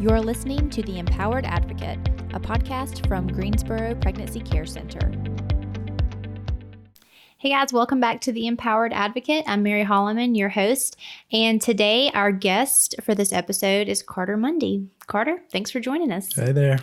You're listening to The Empowered Advocate, a podcast from Greensboro Pregnancy Care Center. Hey guys, welcome back to The Empowered Advocate. I'm Mary Holloman, your host, and today our guest for this episode is Carter Mundy. Carter, thanks for joining us. Hey there.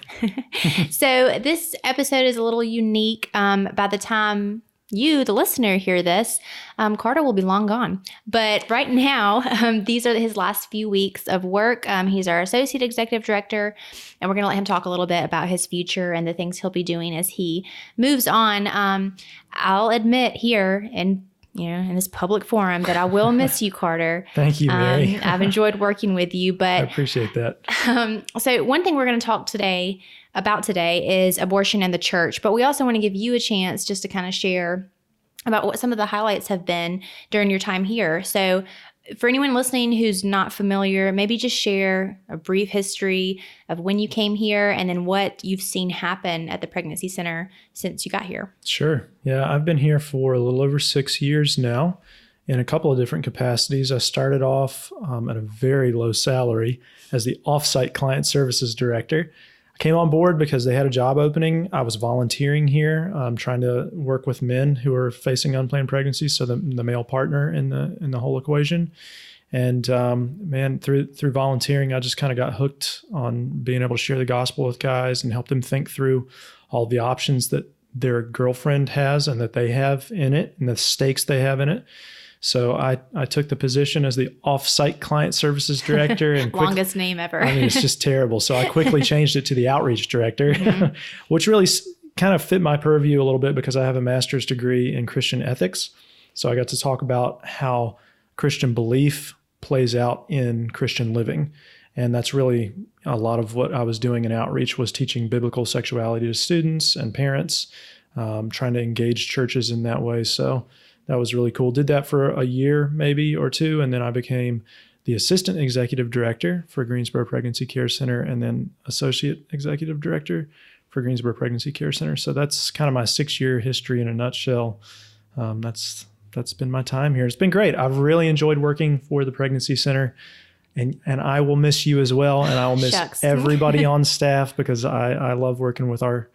So this episode is a little unique. By the time you, the listener, hear this, Carter will be long gone. But right now, these are his last few weeks of work. He's our Associate Executive Director, and we're going to let him talk a little bit about his future and the things he'll be doing as he moves on. I'll admit here in this public forum that I will miss you, Carter. Thank you, Mary. I've enjoyed working with you, but I appreciate that. So one thing we're going to talk about today is abortion in the church, but we also want to give you a chance just to kind of share about what some of the highlights have been during your time here. So for anyone listening who's not familiar, maybe just share a brief history of when you came here and then what you've seen happen at the pregnancy center since you got here. Sure. Yeah, I've been here for a little over 6 years now in a couple of different capacities. I started off at a very low salary as the offsite client services director. I came on board because they had a job opening. I was volunteering here, trying to work with men who are facing unplanned pregnancies, so the male partner in the whole equation. And through volunteering, I just kind of got hooked on being able to share the gospel with guys and help them think through all the options that their girlfriend has and that they have in it and the stakes they have in it. So I took the position as the off-site client services director. And longest name ever. I mean, it's just terrible. So I quickly changed it to the outreach director, which really kind of fit my purview a little bit because I have a master's degree in Christian ethics. So I got to talk about how Christian belief plays out in Christian living. And that's really a lot of what I was doing in outreach, was teaching biblical sexuality to students and parents, trying to engage churches in that way. So that was really cool. Did that for a year, maybe, or two. And then I became the assistant executive director for Greensboro Pregnancy Care Center and then associate executive director for Greensboro Pregnancy Care Center. So that's kind of my 6-year history in a nutshell. That's been my time here. It's been great. I've really enjoyed working for the pregnancy center, and I will miss you as well. And I will miss everybody on staff because I love working with our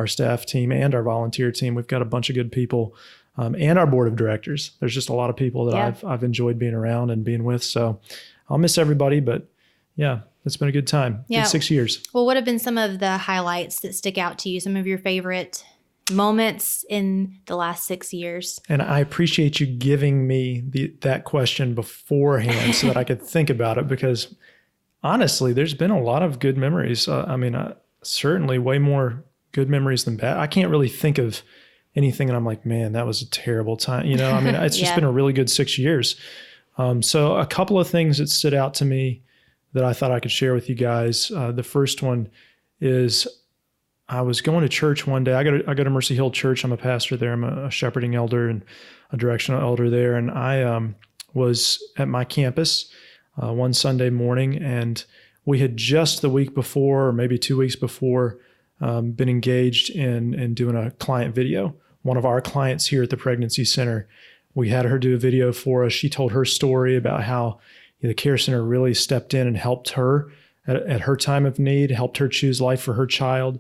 staff team and our volunteer team. We've got a bunch of good people. And our board of directors. There's just a lot of people that I've enjoyed being around and being with. So I'll miss everybody, but yeah, it's been a good time. Yeah. Good 6 years. Well, what have been some of the highlights that stick out to you? Some of your favorite moments in the last 6 years? And I appreciate you giving me that question beforehand so that I could think about it, because honestly, there's been a lot of good memories. Certainly way more good memories than bad. I can't really think of anything and I'm like, man, that was a terrible time. It's just been a really good 6 years. So a couple of things that stood out to me that I thought I could share with you guys. The first one is I was going to church one day. I go to Mercy Hill Church. I'm a pastor there. I'm a shepherding elder and a directional elder there. And I was at my campus one Sunday morning, and we had just the week before, or maybe 2 weeks before, been engaged in doing a client video. One of our clients here at the pregnancy center, we had her do a video for us. She told her story about how the care center really stepped in and helped her at her time of need, helped her choose life for her child,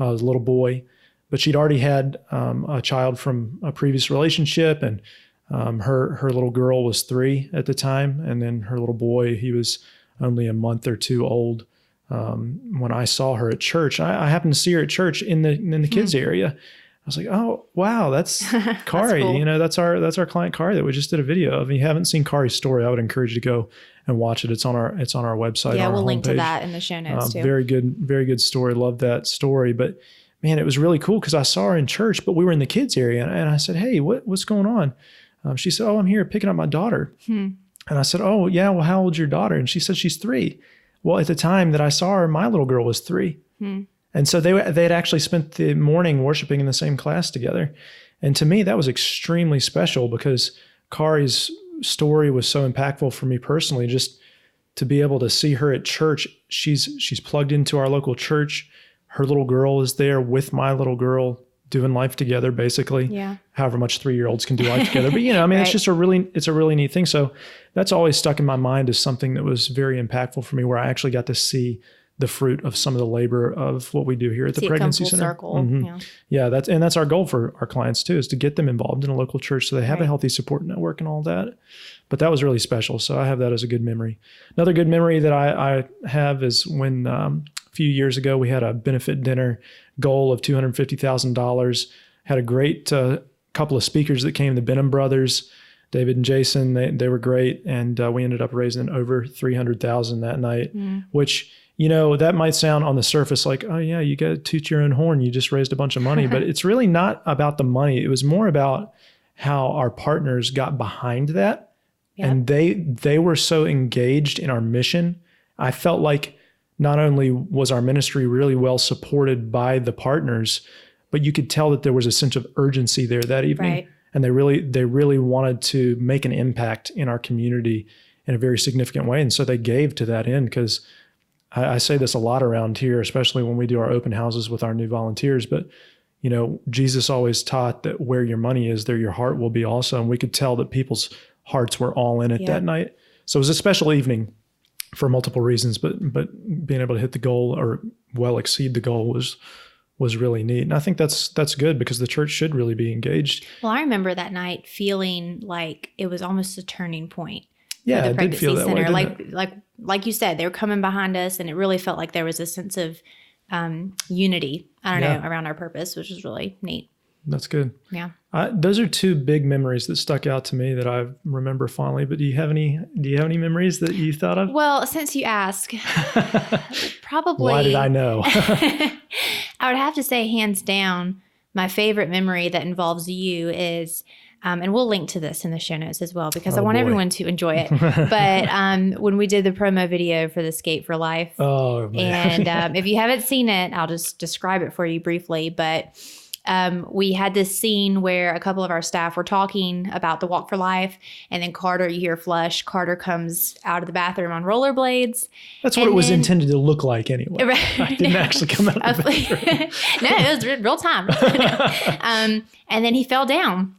a little boy. But she'd already had a child from a previous relationship, and her little girl was 3 at the time. And then her little boy, he was only a month or 2 old. When I saw her at church, I happened to see her at church in the kids area. I was like, oh, wow, that's Kari. That's cool. That's our client Kari that we just did a video of. If you haven't seen Kari's story, I would encourage you to go and watch it. It's on our website. Yeah, on we'll our link to homepage. that in the show notes too. Very good story. Love that story. But man, it was really cool because I saw her in church, but we were in the kids area, and I said, hey, what's going on? She said, oh, I'm here picking up my daughter. And I said, oh yeah, well, how old's your daughter? And she said she's 3. Well, at the time that I saw her, my little girl was 3. And so they had actually spent the morning worshiping in the same class together. And to me, that was extremely special because Kari's story was so impactful for me personally. Just to be able to see her at church, she's plugged into our local church. Her little girl is there with my little girl doing life together, basically. Yeah. However much 3-year-olds can do life together. But, Right. It's just a really neat thing. So that's always stuck in my mind as something that was very impactful for me, where I actually got to see the fruit of some of the labor of what we do here at the See it come Pregnancy full Center. circle. Mhm. Yeah, that's our goal for our clients too, is to get them involved in a local church so they have a healthy support network and all that. But that was really special. So I have that as a good memory. Another good memory that I have is when a few years ago we had a benefit dinner goal of $250,000. Had a great couple of speakers that came, the Benham brothers, David and Jason. They were great, and we ended up raising over $300,000 that night, which, that might sound on the surface like, oh yeah, you got to toot your own horn. You just raised a bunch of money, but it's really not about the money. It was more about how our partners got behind that. Yep. And they were so engaged in our mission. I felt like not only was our ministry really well supported by the partners, but you could tell that there was a sense of urgency there that evening. Right. And they really wanted to make an impact in our community in a very significant way. And so they gave to that end, because I say this a lot around here, especially when we do our open houses with our new volunteers. But, Jesus always taught that where your money is, there your heart will be also. And we could tell that people's hearts were all in it that night. So it was a special evening for multiple reasons, but being able to hit the goal or well exceed the goal was really neat. And I think that's good, because the church should really be engaged. Well, I remember that night feeling like it was almost a turning point. Yeah, the Pregnancy Center. Way, like you said, they were coming behind us, and it really felt like there was a sense of unity, around our purpose, which was really neat. That's good. Yeah. Those are two big memories that stuck out to me that I remember fondly. But do you have any memories that you thought of? Well, since you ask, probably. Why did I know? I would have to say, hands down, my favorite memory that involves you is, and we'll link to this in the show notes as well, because I want everyone to enjoy it. But when we did the promo video for the Skate for Life, and if you haven't seen it, I'll just describe it for you briefly. But we had this scene where a couple of our staff were talking about the Walk for Life, and then Carter, you hear flush, Carter comes out of the bathroom on rollerblades. That's what it was intended to look like anyway. Right. I didn't actually come out of the bathroom. No, it was real time. And then he fell down.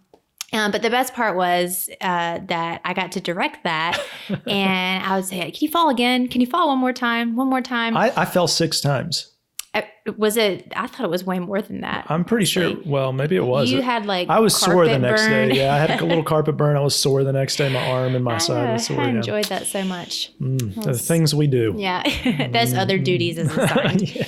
But the best part was that I got to direct that, and I would say, "Can you fall again? Can you fall one more time? One more time?" I fell 6 times. Was it? I thought it was way more than that. I'm pretty sure. Well, maybe it was. You had I was sore the next day. Yeah, I had a little carpet burn. I was sore the next day. My arm and my side was sore. I enjoyed that so much. The things we do. Yeah, that's other duties as assigned. Yeah.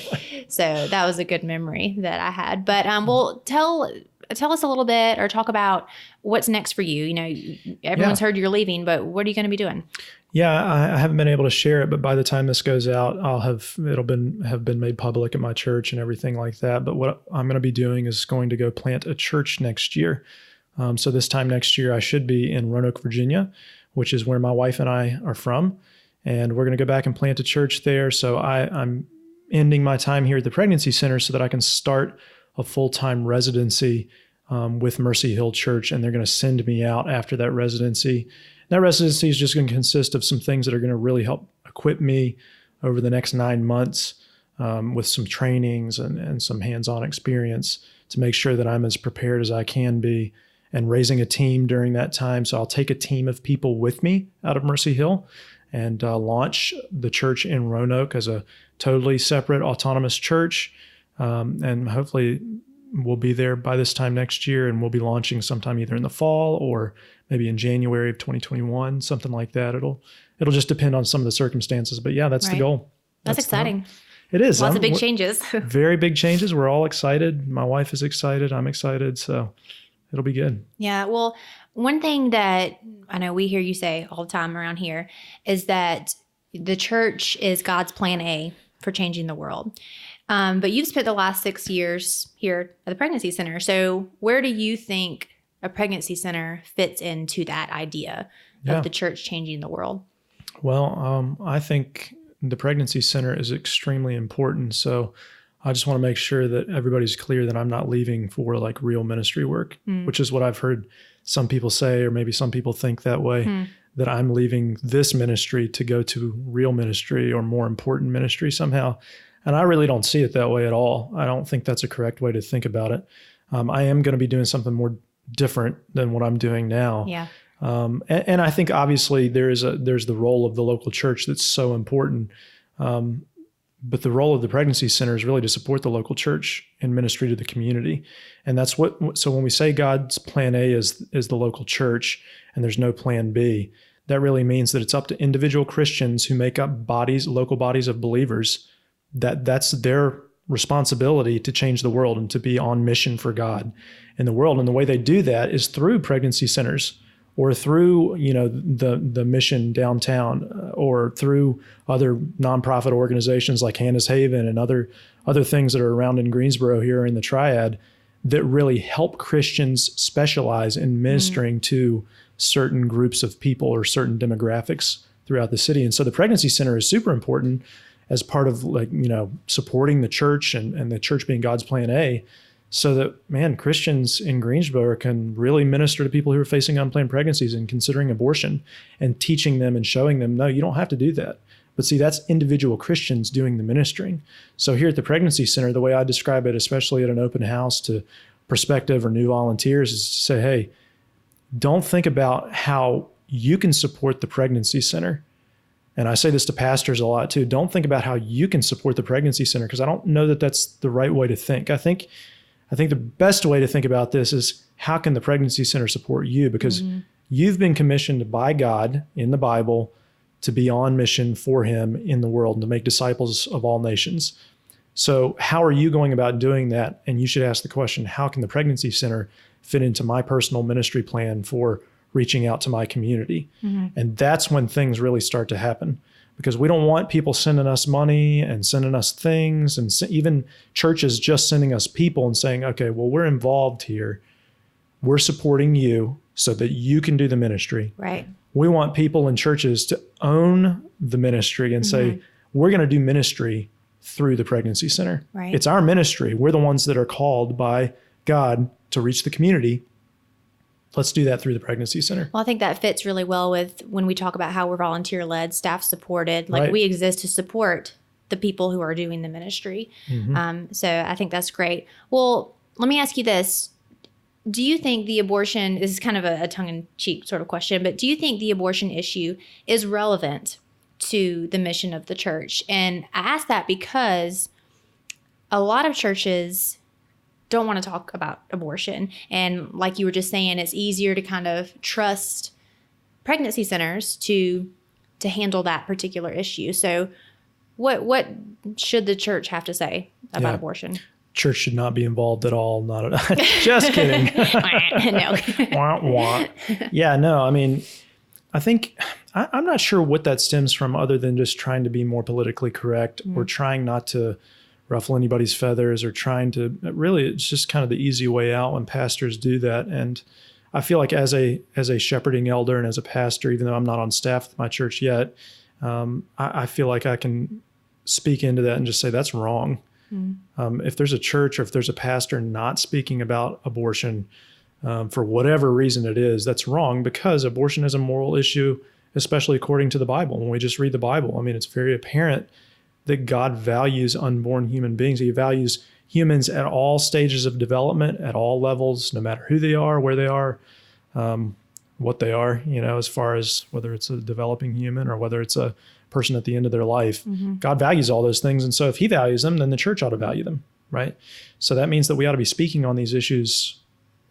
So that was a good memory that I had. But well, tell us a little bit, or talk about what's next for you. Everyone's heard you're leaving, but what are you going to be doing? Yeah, I haven't been able to share it, but by the time this goes out, it'll have been made public at my church and everything like that. But what I'm going to be doing is going to go plant a church next year. So this time next year, I should be in Roanoke, Virginia, which is where my wife and I are from. And we're going to go back and plant a church there. So I'm ending my time here at the Pregnancy Center so that I can start a full-time residency with Mercy Hill Church. And they're going to send me out after that residency. That residency is just going to consist of some things that are going to really help equip me over the next 9 months with some trainings and some hands-on experience to make sure that I'm as prepared as I can be, and raising a team during that time. So I'll take a team of people with me out of Mercy Hill and launch the church in Roanoke as a totally separate autonomous church. And hopefully we'll be there by this time next year, and we'll be launching sometime either in the fall or maybe in January of 2021, something like that. It'll just depend on some of the circumstances, but yeah, that's the goal. That's exciting. It is. Lots of big changes. Very big changes. We're all excited. My wife is excited. I'm excited. So it'll be good. Yeah. Well, one thing that I know we hear you say all the time around here is that the church is God's plan A for changing the world. But you've spent the last 6 years here at the Pregnancy Center. So where do you think a pregnancy center fits into that idea of the church changing the world? Well, I think the Pregnancy Center is extremely important. So I just want to make sure that everybody's clear that I'm not leaving for like real ministry work, which is what I've heard some people say, or maybe some people think that way, that I'm leaving this ministry to go to real ministry or more important ministry somehow. And I really don't see it that way at all. I don't think that's a correct way to think about it. I am going to be doing something more different than what I'm doing now. Yeah. And I think obviously there's the role of the local church that's so important. But the role of the pregnancy center is really to support the local church in ministry to the community. And that's so when we say God's plan A is the local church and there's no plan B, that really means that it's up to individual Christians who make up local bodies of believers, that's their responsibility to change the world and to be on mission for God in the world. And the way they do that is through pregnancy centers, or through, the mission downtown, or through other nonprofit organizations like Hannah's Haven and other things that are around in Greensboro here in the Triad that really help Christians specialize in ministering to certain groups of people or certain demographics throughout the city. And so the pregnancy center is super important as part of supporting the church and the church being God's plan A, so that, Christians in Greensboro can really minister to people who are facing unplanned pregnancies and considering abortion, and teaching them and showing them, no, you don't have to do that. But see, that's individual Christians doing the ministering. So here at the pregnancy center, the way I describe it, especially at an open house to prospective or new volunteers, is to say, hey, don't think about how you can support the pregnancy center. And I say this to pastors a lot too. Don't think about how you can support the pregnancy center, because I don't know that that's the right way to think. I think the best way to think about this is, how can the pregnancy center support you? Because you've been commissioned by God in the Bible to be on mission for him in the world and to make disciples of all nations. So how are you going about doing that? And you should ask the question, how can the pregnancy center fit into my personal ministry plan for reaching out to my community? And that's when things really start to happen. Because we don't want people sending us money and sending us things, and even churches just sending us people and saying, okay, well, we're involved here. We're supporting you so that you can do the ministry. Right. We want people in churches to own the ministry and say, we're going to do ministry through the pregnancy center. Right. It's our ministry. We're the ones that are called by God to reach the community. Let's do that through the pregnancy center. Well, I think that fits really well with when we talk about how we're volunteer-led, staff-supported. Like, we exist to support the people who are doing the ministry. So I think that's great. Well, let me ask you this. Do you think the abortion, this is kind of a tongue-in-cheek sort of question, but do you think the abortion issue is relevant to the mission of the church? And I ask that because a lot of churches don't want to talk about abortion. And like you were just saying, it's easier to kind of trust pregnancy centers to handle that particular issue. So what should the church have to say about abortion? Church should not be involved at all. Not at just kidding. No. Wah, wah. Yeah, no, I mean, I think, I'm not sure what that stems from, other than just trying to be more politically correct or trying not to ruffle anybody's feathers, or trying to, really, it's just kind of the easy way out when pastors do that. And I feel like as a shepherding elder and as a pastor, even though I'm not on staff with my church yet, I feel like I can speak into that and just say that's wrong. If there's a church or if there's a pastor not speaking about abortion, for whatever reason it is, that's wrong, because abortion is a moral issue, especially according to the Bible. When we just read the Bible, I mean, it's very apparent that God values unborn human beings. He values humans at all stages of development, at all levels, no matter who they are, where they are, what they are, as far as whether it's a developing human or whether it's a person at the end of their life. God values all those things. And so if he values them, then the church ought to value them, right? So that means that we ought to be speaking on these issues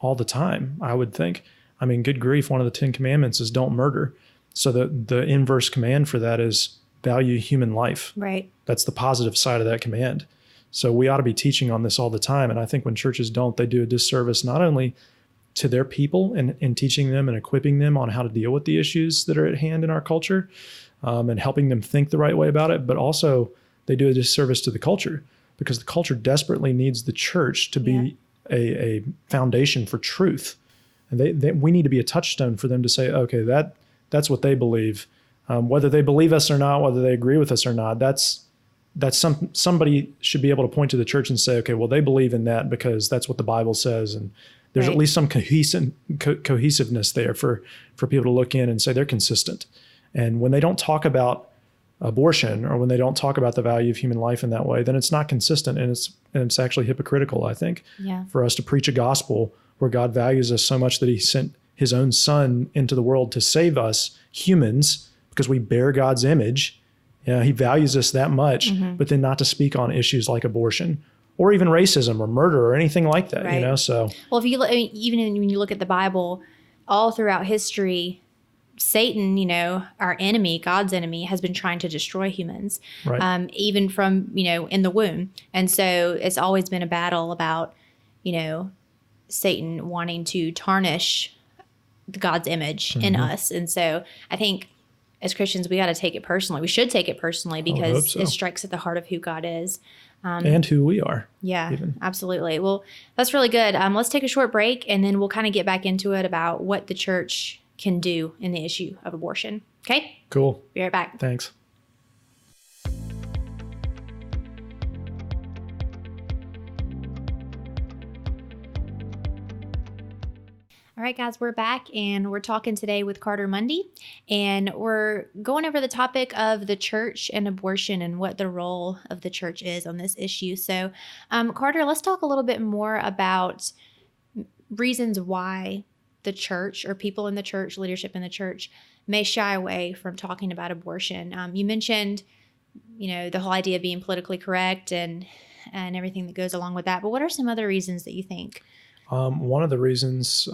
all the time, I would think. I mean, good grief, one of the 10 commandments is don't murder. So the inverse command for that is value human life. Right. That's the positive side of that command. So we ought to be teaching on this all the time. And I think when churches don't, they do a disservice not only to their people and teaching them and equipping them on how to deal with the issues that are at hand in our culture, and helping them think the right way about it, but also they do a disservice to the culture, because the culture desperately needs the church to be a foundation for truth. And we need to be a touchstone for them to say, okay, that's what they believe. Whether they believe us or not, whether they agree with us or not, somebody should be able to point to the church and say, okay, well, they believe in that because that's what the Bible says. And there's at least some cohesiveness there for people to look in and say they're consistent. And when they don't talk about abortion, or when they don't talk about the value of human life in that way, then it's not consistent, and it's actually hypocritical, I think, for us to preach a gospel where God values us so much that he sent his own son into the world to save us humans, because we bear God's image He values us that much, but then not to speak on issues like abortion or even racism or murder or anything like that, Right. So, well, if you look, even when you look at the Bible, all throughout history, Satan, our enemy, God's enemy, has been trying to destroy humans, right. even from, in the womb. And so it's always been a battle about, Satan wanting to tarnish God's image in us. And so I think as Christians, we got to take it personally. We should take it personally because so. it strikes at the heart of who God is. And who we are. Yeah, even. Absolutely. Well, that's really good. Let's take a short break and then we'll kind of get back into it about what the church can do in the issue of abortion. Okay? Cool. Be right back. Thanks. All right, guys, we're back and we're talking today with Carter Mundy, and we're going over the topic of the church and abortion and what the role of the church is on this issue. So, Carter, let's talk a little bit more about reasons why the church or people in the church, leadership in the church, may shy away from talking about abortion. You mentioned, the whole idea of being politically correct and everything that goes along with that. But what are some other reasons that you think? One of the reasons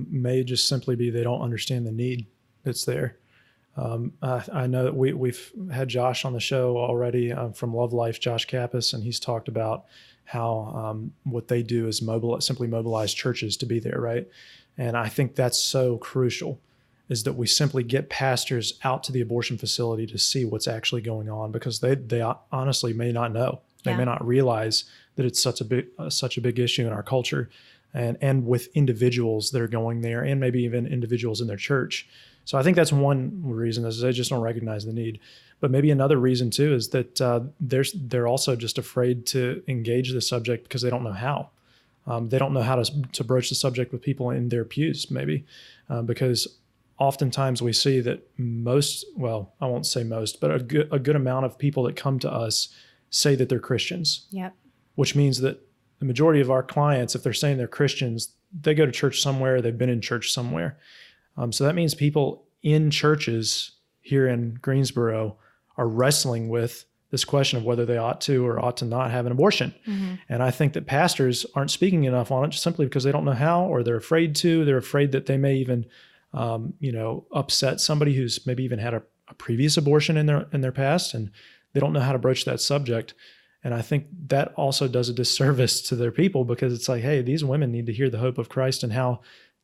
may just simply be they don't understand the need that's there. I know that we've had Josh on the show already from Love Life, Josh Kappas, and he's talked about how what they do is simply mobilize churches to be there, right? And I think that's so crucial, is that we simply get pastors out to the abortion facility to see what's actually going on, because they honestly may not know. They may not realize that it's such a big issue in our culture. And with individuals that are going there, and maybe even individuals in their church. So I think that's one reason, is they just don't recognize the need. But maybe another reason too is that they're also just afraid to engage the subject because they don't know how. They don't know how to broach the subject with people in their pews, maybe, because oftentimes we see that I won't say most, but a good amount of people that come to us say that they're Christians. Yep. Which means that the majority of our clients, if they're saying they're Christians, they go to church somewhere, they've been in church somewhere. So that means people in churches here in Greensboro are wrestling with this question of whether they ought to or ought to not have an abortion. Mm-hmm. And I think that pastors aren't speaking enough on it just simply because they don't know how, or they're afraid to. They're afraid that they may even, upset somebody who's maybe even had a previous abortion in their past, and they don't know how to broach that subject. And I think that also does a disservice to their people, because it's like, hey, these women need to hear the hope of Christ and how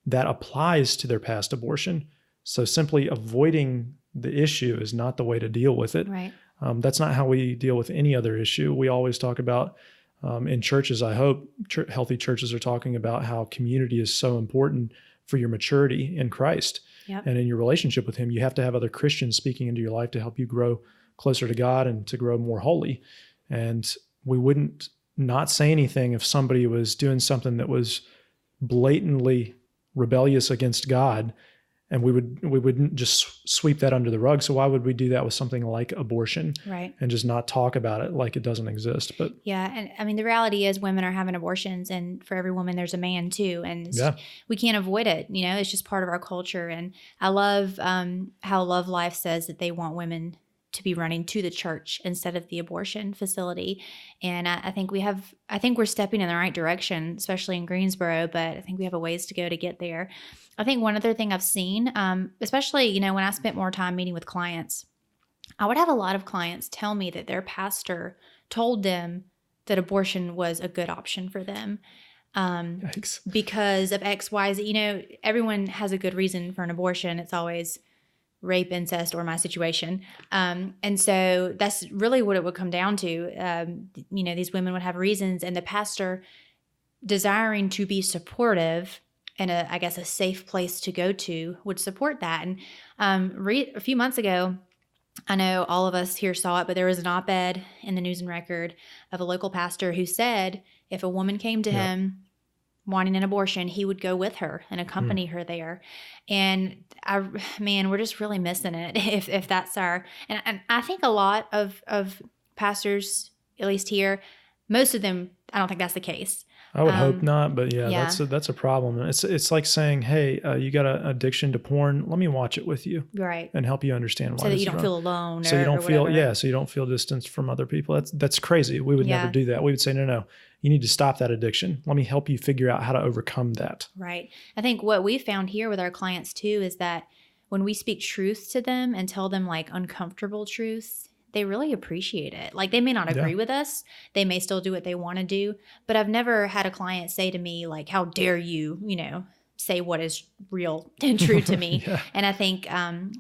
that applies to their past abortion. So simply avoiding the issue is not the way to deal with it. Right. That's not how we deal with any other issue. We always talk about in churches, I hope healthy churches are talking about how community is so important for your maturity in Christ. Yep. And in your relationship with him. You have to have other Christians speaking into your life to help you grow closer to God and to grow more holy. And we wouldn't not say anything if somebody was doing something that was blatantly rebellious against God, and we wouldn't just sweep that under the rug. So why would we do that with something like abortion? Right. And just not talk about it like it doesn't exist? But yeah, and I mean, the reality is women are having abortions, and for every woman there's a man too, and we can't avoid it. It's just part of our culture. And I love how Love Life says that they want women to be running to the church instead of the abortion facility. And I think we're stepping in the right direction, especially in Greensboro, but I think we have a ways to go to get there. I think one other thing I've seen, especially, when I spent more time meeting with clients, I would have a lot of clients tell me that their pastor told them that abortion was a good option for them. Because of X, Y, Z. Everyone has a good reason for an abortion. It's always rape, incest, or my situation. And so that's really what it would come down to. These women would have reasons, and the pastor, desiring to be supportive and a safe place to go to, would support that. And a few months ago, I know all of us here saw it, but there was an op-ed in the News and Record of a local pastor who said if a woman came to him wanting an abortion, he would go with her and accompany her there. And we're just really missing it if that's our, and I think a lot of pastors, at least here, most of them, I don't think that's the case. I would hope not, but yeah, yeah. that's a problem. It's like saying, hey, you got an addiction to porn. Let me watch it with you, Right. and help you understand why. So that this you is don't wrong. feel alone, So you don't or feel whatever. so you don't feel distanced from other people. That's crazy. We would never do that. We would say, no, you need to stop that addiction. Let me help you figure out how to overcome that. Right. I think what we found here with our clients too is that when we speak truth to them and tell them like uncomfortable truths, they really appreciate it. Like they may not agree with us. They may still do what they want to do. But I've never had a client say to me like, how dare you, say what is real and true to me. And I think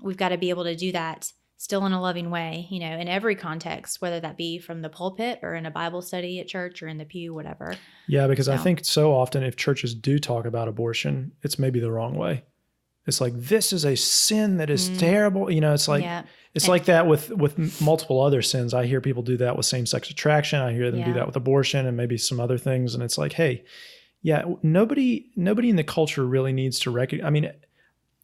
we've got to be able to do that still in a loving way, in every context, whether that be from the pulpit or in a Bible study at church or in the pew, whatever. Yeah, because I think so often if churches do talk about abortion, it's maybe the wrong way. It's like, this is a sin that is terrible. It's like, it's like that with multiple other sins. I hear people do that with same-sex attraction. I hear them do that with abortion and maybe some other things. And it's like, hey, nobody in the culture really needs to recognize. I mean,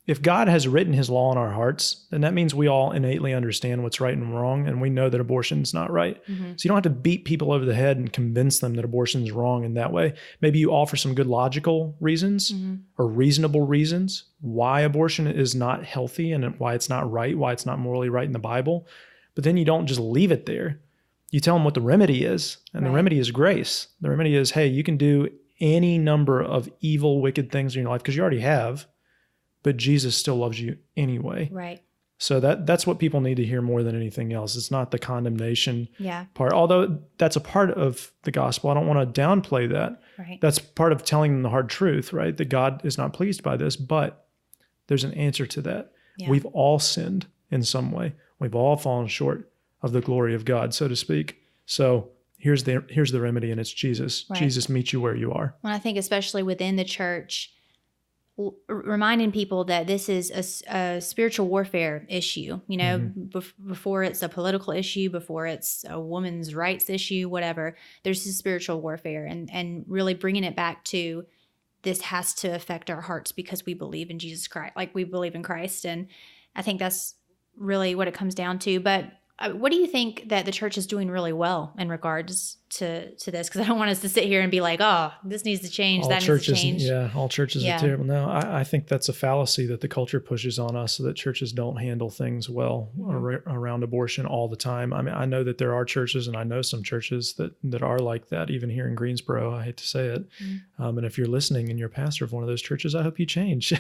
if God has written his law in our hearts, then that means we all innately understand what's right and wrong, and we know that abortion is not right. So you don't have to beat people over the head and convince them that abortion is wrong in that way. Maybe you offer some good logical reasons or reasonable reasons why abortion is not healthy and why it's not right, why it's not morally right in the Bible. But then you don't just leave it there. You tell them what the remedy is, and the remedy is grace. The remedy is, hey, you can do any number of evil, wicked things in your life because you already have. But Jesus still loves you anyway. Right. So that's what people need to hear more than anything else. It's not the condemnation part, although that's a part of the gospel. I don't want to downplay that. Right. That's part of telling them the hard truth, right? That God is not pleased by this, but there's an answer to that. Yeah. We've all sinned in some way. We've all fallen short of the glory of God, so to speak. So here's the remedy, and it's Jesus. Right. Jesus meets you where you are. Well, I think especially within the church, reminding people that this is a spiritual warfare issue, before it's a political issue, before it's a woman's rights issue, whatever, there's this spiritual warfare and really bringing it back to this has to affect our hearts because we believe in Jesus Christ, like we believe in Christ. And I think that's really what it comes down to. But what do you think that the church is doing really well in regards to this? Because I don't want us to sit here and be like, oh, this needs to change, all that churches, needs to change. Yeah, all churches are terrible. No, I think that's a fallacy that the culture pushes on us so that churches don't handle things well around abortion all the time. I mean, I know that there are churches, and I know some churches that are like that, even here in Greensboro. I hate to say it. And if you're listening and you're a pastor of one of those churches, I hope you change.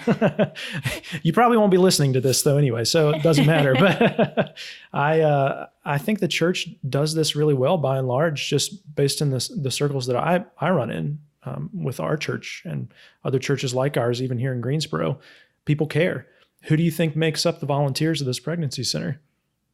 You probably won't be listening to this, though, anyway, so it doesn't matter. But I think the church does this really well by and large, just based in the circles that I run in with our church and other churches like ours, even here in Greensboro. People care. Who do you think makes up the volunteers of this pregnancy center?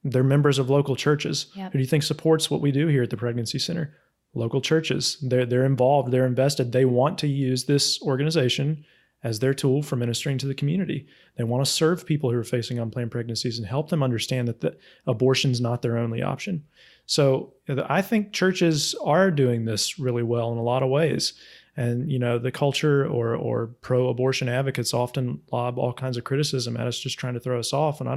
They're members of local churches. Yep. Who do you think supports what we do here at the pregnancy center? Local churches. They're involved. They're invested. They want to use this organization as their tool for ministering to the community. They want to serve people who are facing unplanned pregnancies and help them understand that abortion is not their only option. So I think churches are doing this really well in a lot of ways. And, the culture or pro-abortion advocates often lob all kinds of criticism at us, just trying to throw us off. And I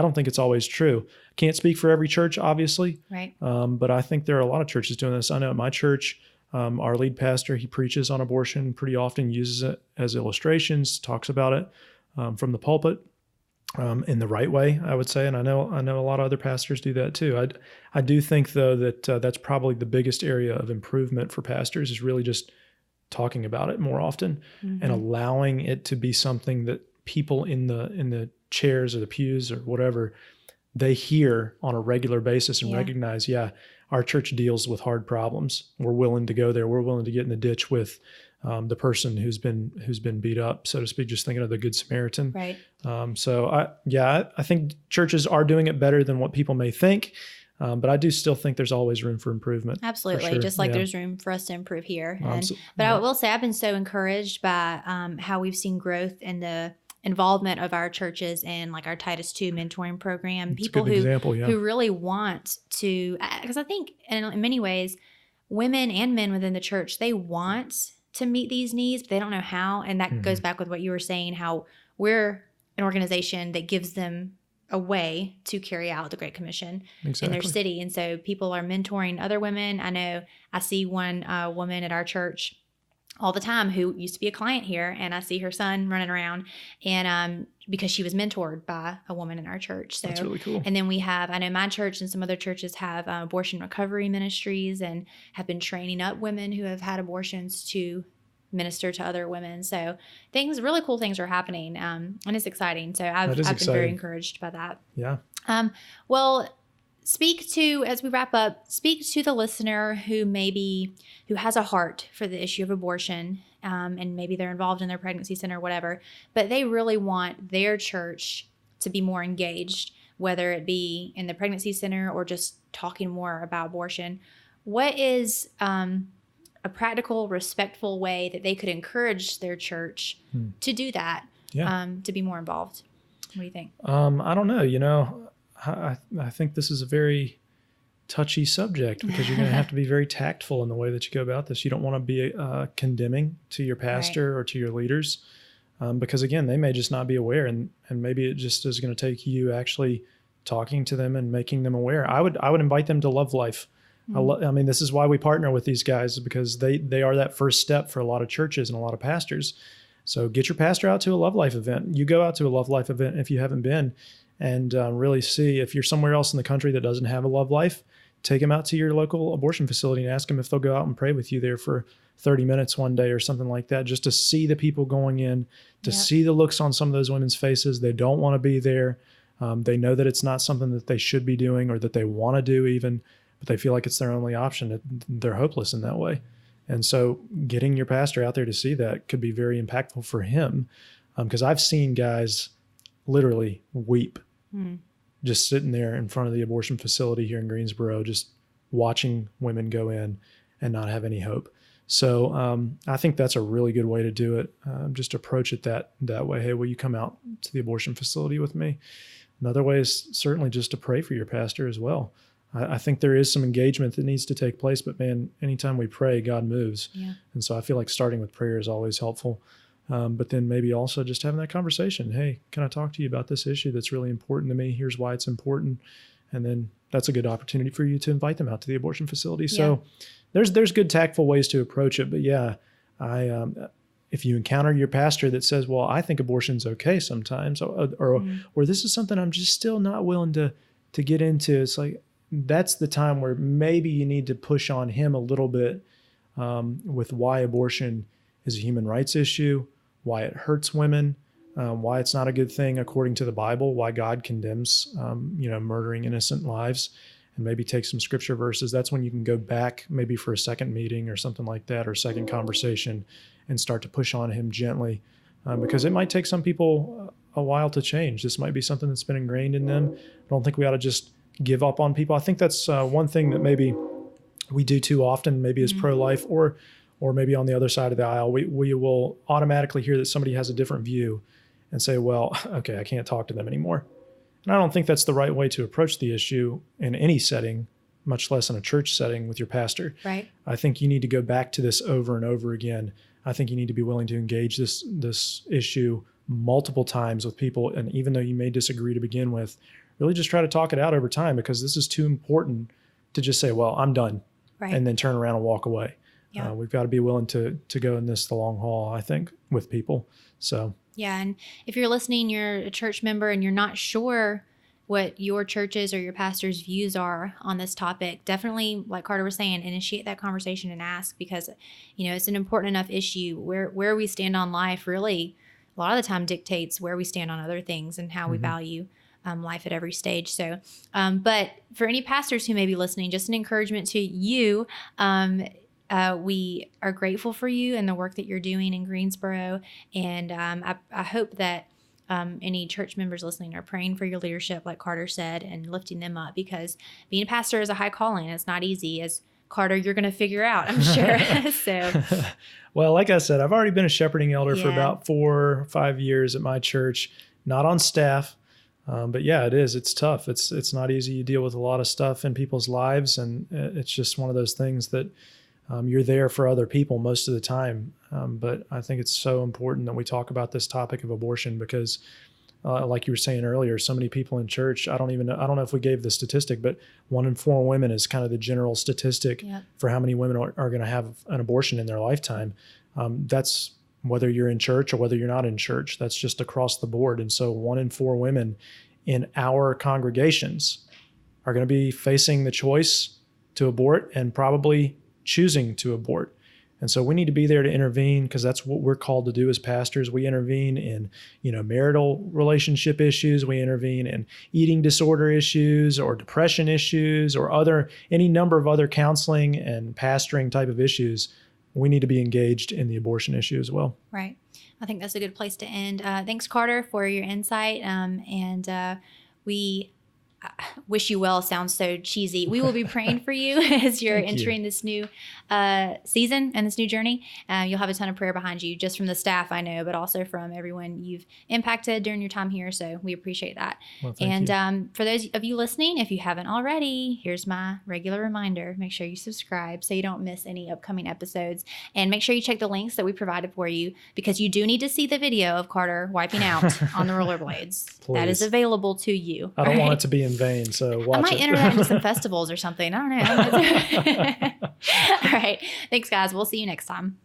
don't think it's always true. Can't speak for every church, obviously. Right. But I think there are a lot of churches doing this. I know at my church, our lead pastor, he preaches on abortion pretty often, uses it as illustrations, talks about it from the pulpit in the right way, I would say. And I know a lot of other pastors do that too. I do think, though, that that's probably the biggest area of improvement for pastors is really just talking about it more often and allowing it to be something that people in the chairs or the pews or whatever, they hear on a regular basis and recognize, our church deals with hard problems. We're willing to go there. We're willing to get in the ditch with the person who's been beat up, so to speak, just thinking of the Good Samaritan. Right. So I think churches are doing it better than what people may think. But I do still think there's always room for improvement. Absolutely. Sure. Just like there's room for us to improve here. But I will say I've been so encouraged by how we've seen growth in the involvement of our churches and like our Titus II mentoring program. That's people who really want to, because I think in many ways, women and men within the church, they want to meet these needs, but they don't know how. And that goes back with what you were saying, how we're an organization that gives them a way to carry out the Great Commission in their city. And so people are mentoring other women. I know I see one woman at our church all the time who used to be a client here, and I see her son running around, and because she was mentored by a woman in our church. So That's really cool. And then I know my church and some other churches have abortion recovery ministries and have been training up women who have had abortions to minister to other women. So really cool things are happening, and it's exciting. So I've been very encouraged by that. Yeah. Well, as we wrap up, speak to the listener who has a heart for the issue of abortion, and maybe they're involved in their pregnancy center or whatever, but they really want their church to be more engaged, whether it be in the pregnancy center or just talking more about abortion. What is a practical, respectful way that they could encourage their church to do that, to be more involved? What do you think? I don't know. I think this is a very touchy subject because you're going to have to be very tactful in the way that you go about this. You don't want to be condemning to your pastor or to your leaders, because again, they may just not be aware, and maybe it just is going to take you actually talking to them and making them aware. I would invite them to Love Life. I mean, this is why we partner with these guys, because they are that first step for a lot of churches and a lot of pastors. So get your pastor out to a Love Life event. You go out to a Love Life event if you haven't been, and really see if you're somewhere else in the country that doesn't have a Love Life. Take them out to your local abortion facility and ask them if they'll go out and pray with you there for 30 minutes one day or something like that, just to see the people going in, to see the looks on some of those women's faces. They don't want to be there. They know that it's not something that they should be doing or that they want to do even, but they feel like it's their only option. They're hopeless in that way. And so getting your pastor out there to see that could be very impactful for him, because I've seen guys literally weep just sitting there in front of the abortion facility here in Greensboro, just watching women go in and not have any hope. So I think that's a really good way to do it. Just approach it that way. Hey, will you come out to the abortion facility with me? Another way is certainly just to pray for your pastor as well. I think there is some engagement that needs to take place, but man, anytime we pray, God moves. Yeah. And so I feel like starting with prayer is always helpful. But then maybe also just having that conversation. Hey, can I talk to you about this issue that's really important to me? Here's why it's important. And then that's a good opportunity for you to invite them out to the abortion facility. So there's good tactful ways to approach it. But yeah, if you encounter your pastor that says, well, I think abortion's okay sometimes, or this is something I'm just still not willing to get into, it's like, that's the time where maybe you need to push on him a little bit with why abortion is a human rights issue, why it hurts women, why it's not a good thing according to the Bible, why God condemns, murdering innocent lives, and maybe take some scripture verses. That's when you can go back maybe for a second meeting or something like that, or second conversation, and start to push on him gently, because it might take some people a while to change. This might be something that's been ingrained in them. I don't think we ought to just give up on people. I think that's one thing that maybe we do too often, maybe as pro-life, or maybe on the other side of the aisle, we will automatically hear that somebody has a different view and say, well, okay, I can't talk to them anymore. And I don't think that's the right way to approach the issue in any setting, much less in a church setting with your pastor. Right. I think you need to go back to this over and over again. I think you need to be willing to engage this issue multiple times with people. And even though you may disagree to begin with, really just try to talk it out over time, because this is too important to just say, well, I'm done, and then turn around and walk away. Yeah. We've got to be willing to go in this the long haul, I think, with people. So yeah, and if you're listening, you're a church member and you're not sure what your church's or your pastor's views are on this topic, definitely, like Carter was saying, initiate that conversation and ask, because it's an important enough issue. Where we stand on life really a lot of the time dictates where we stand on other things and how we value life at every stage. So, but for any pastors who may be listening, just an encouragement to you. We are grateful for you and the work that you're doing in Greensboro. And I hope that any church members listening are praying for your leadership, like Carter said, and lifting them up, because being a pastor is a high calling. It's not easy, as Carter, you're going to figure out, I'm sure. So, well, like I said, I've already been a shepherding elder for about 4 or 5 years at my church, not on staff. But yeah, it is. It's tough. It's not easy. You deal with a lot of stuff in people's lives, and it's just one of those things that you're there for other people most of the time. But I think it's so important that we talk about this topic of abortion, because like you were saying earlier, so many people in church, I don't know if we gave the statistic, but 1 in 4 women is kind of the general statistic for how many women are going to have an abortion in their lifetime. That's whether you're in church or whether you're not in church. That's just across the board. And so 1 in 4 women in our congregations are going to be facing the choice to abort and probably choosing to abort. And so we need to be there to intervene, because that's what we're called to do as pastors. We intervene in, marital relationship issues. We intervene in eating disorder issues or depression issues or any number of other counseling and pastoring type of issues. We need to be engaged in the abortion issue as well. Right. I think that's a good place to end. Thanks, Carter, for your insight. And we wish you well sounds so cheesy. We will be praying for you as you're entering this new season and this new journey. You'll have a ton of prayer behind you, just from the staff, I know, but also from everyone you've impacted during your time here. So we appreciate that. Well, for those of you listening, if you haven't already, here's my regular reminder. Make sure you subscribe so you don't miss any upcoming episodes. And make sure you check the links that we provided for you, because you do need to see the video of Carter wiping out on the rollerblades. That is available to you. I don't want it to be in vain, so watch it. I might enter that into some festivals or something. I don't know. All right. Thanks, guys. We'll see you next time.